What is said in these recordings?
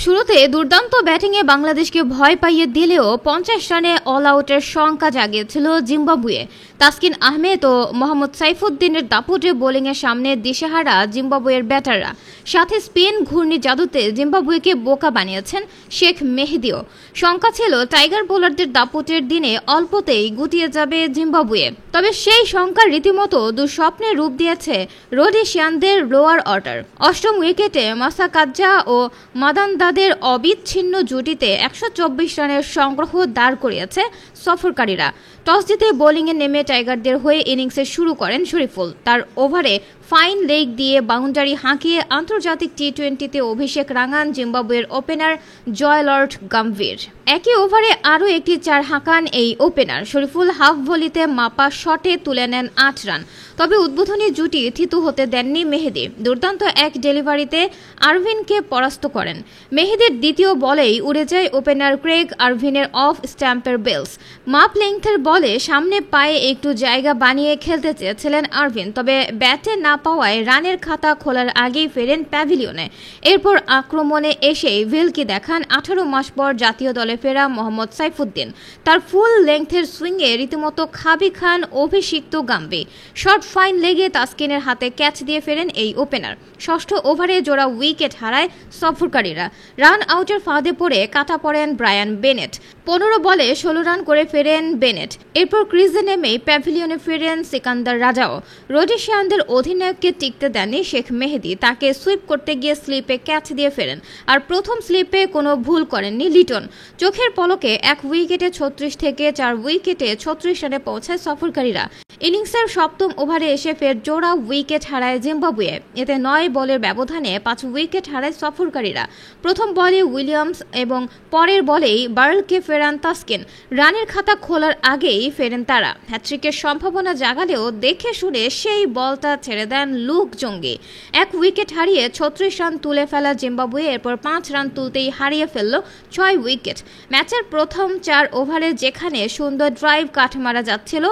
শুরুতে দুর্দান্ত ব্যাটিংয়ে বাংলাদেশকে ভয় পাইয়ে দিলেও 50 রানে অল আউটের শঙ্কা জাগিয়েছিল জিম্বাবুয়ে। তাসকিন আহমেদ ও মোহাম্মদ সাইফুদ্দিনের দাপুটে বোলিংয়ের সামনে দিশেহারা জিম্বাবুয়ের ব্যাটাররা। সাথে স্পিন ঘূর্ণি জাদুতে জিম্বাবুয়েকে বোকা বানিয়েছেন শেখ মেহেদিও। শঙ্কা ছিল টাইগার বোলারদের দাপুটের দিনে অল্পতেই গুটিয়ে যাবে জিম্বাবুয়ে। তবে সেই শঙ্কা রীতিমতো দুঃস্বপ্নে রূপ দিয়েছে রোডেশিয়ানদের লোয়ার অর্ডার। অষ্টম উইকেটে মাসাকাজ্জা ও মাদান্দাদের অবিচ্ছিন্ন জুটিতে 124 রানের সংগ্রহ দাঁড় করিয়েছে সফরকারীরা। টস জিতে বোলিংয়ে নেমে টাইগারদের হয়ে ইনিংসে শুরু করেন শরীফুল। তার ওভারে ফাইন লেগ দিয়ে বাউন্ডারি হাঁকিয়ে আন্তর্জাতিক টি-20তে অভিষেক রাঙান জিম্বাবুয়ের ওপেনার জয়লর্ড গাম্ভীর। একই ওভারে আরও একটি 4 হাঁকান এই ওপেনার। শরীফুল হাফ ভলিতে মাপা শটে তুলে নেন 8 রান। তবে উদ্বোধনী জুটি থিতু হতে দেননি মেহেদি। দুর্দান্ত এক ডেলিভারিতে আরভিনকে পরাস্ত করেন। মেহেদির দ্বিতীয় বলেই উড়ে যায় ওপেনার ক্রেগ আরভিনের অফ স্ট্যাম্পের বেলস। মাপ লেংথের বলে সামনে পায়ে একটু জায়গা বানিয়ে খেলতে চেয়েছিলেন আরভিন, তবে ব্যাটে না পাওয়ায় রানের খাতা খোলার আগেই ফেরেন প্যাভিলিয়নে। এরপর আক্রমণে এসেই ভিলকি দেখান 18 মাস পর জাতীয় দলে ফেরা মোহাম্মদ সাইফুদ্দিন। তার ফুল লেংথের সুইংয়ে রীতিমতো খাবি খান অভিষিক্ত গাম্বি। শর্ট ফাইন লেগে তাসকিনের হাতে ক্যাচ দিয়ে ফেরেন এই ওপেনার। ষষ্ঠ ওভারে জোড়া উইকেট হারায় সফরকারীরা। রান আউটের ফাঁদে পড়ে কাটা পড়েন ব্রায়ান বেনেট। 15 বলে 16 রান করে ফেরেন বেনেট। এরপর ক্রিজে নেমেই প্যাভিলিয়নে ফেরেন সিকান্দার রাজাও। রোডেশিয়ানদের অধিনায়ককে টিকতে দেননি শেখ মেহেদি। তাকে সুইপ করতে গিয়ে স্লিপে ক্যাচ দিয়ে ফেরেন। আর প্রথম স্লিপে কোনো ভুল করেননি লিটন। চোখের পলকে 1 উইকেটে 36 থেকে 4 উইকেটে 36 রানে পৌঁছায় সফরকারীরা। ইনিংসের সপ্তম ওভারে এসে ফের জোড়া উইকেট হারায় জিম্বাবুয়ে। এতে 9 বলের ব্যবধানে 5 উইকেট হারায় সফরকারীরা। প্রথম বলে উইলিয়ামস এবং পরের বলেই বার্লকে ফেরান তাসকিন। রানের খাতা খোলার আগেই ফেরেন তারা। হ্যাট্রিকের সম্ভাবনা জাগালেও দেখে শুনে সেই বলটা ছেড়ে দেন লুক জঙ্গি। 1 উইকেট হারিয়ে 36 রান তুলে ফেলা জিম্বাবুয়ে এরপর 5 রান তুলতেই হারিয়ে ফেলল 6 উইকেট। ম্যাচের প্রথম 4 ওভারে যেখানে সুন্দর ড্রাইভ কাঠ মারা যাচ্ছিল,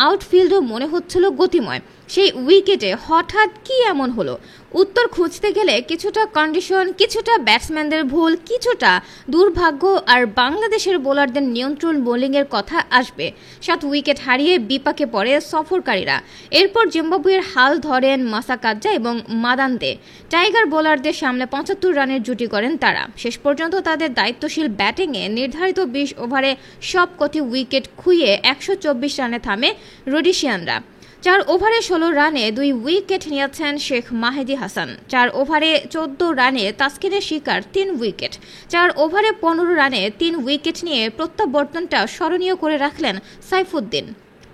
আউটফিল্ডও মনে হচ্ছিল গতিময়, সেই উইকেটে হঠাৎ কি এমন হলো? উত্তর খুঁজতে গেলে কিছুটা কন্ডিশন, কিছুটা ব্যাটসম্যানদের ভুল, কিছুটা দুর্ভাগ্য আর বাংলাদেশের বোলারদের নিয়ন্ত্রণ বোলিংয়ের কথা আসবে। 7 উইকেট হারিয়ে বিপাকে পড়ে সফরকারীরা। এরপর জিম্বাবুয়ের হাল ধরেন মাসাকাজ্জা এবং মাদান্দে। টাইগার বোলারদের সামনে 75 রানের জুটি করেন তারা। শেষ পর্যন্ত তাদের দায়িত্বশীল ব্যাটিংয়ে নির্ধারিত 20 ওভারে সবকটি উইকেট খুইয়ে 124 রানে থামে রোডেশিয়ানরা। 4 ওভারে 16 রানে 2 উইকেট নিয়েছেন শেখ মাহেদী হাসান। 4 ওভারে 14 রানে তাসকিনের শিকার 3 উইকেট। 4 ওভারে 15 রানে 3 উইকেট নিয়ে প্রত্যাবর্তনটা স্মরণীয় করে রাখলেন সাইফুদ্দিন।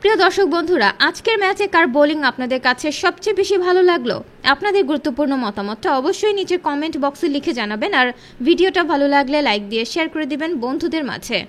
প্রিয় দর্শক বন্ধুরা, আজকের ম্যাচে কার বোলিং আপনাদের কাছে সবচেয়ে বেশি ভালো লাগলো? আপনাদের গুরুত্বপূর্ণ মতামতটা অবশ্যই নিচের কমেন্ট বক্সে লিখে জানাবেন। আর ভিডিওটা ভালো লাগলে লাইক দিয়ে শেয়ার করে দিবেন বন্ধুদের মাঝে।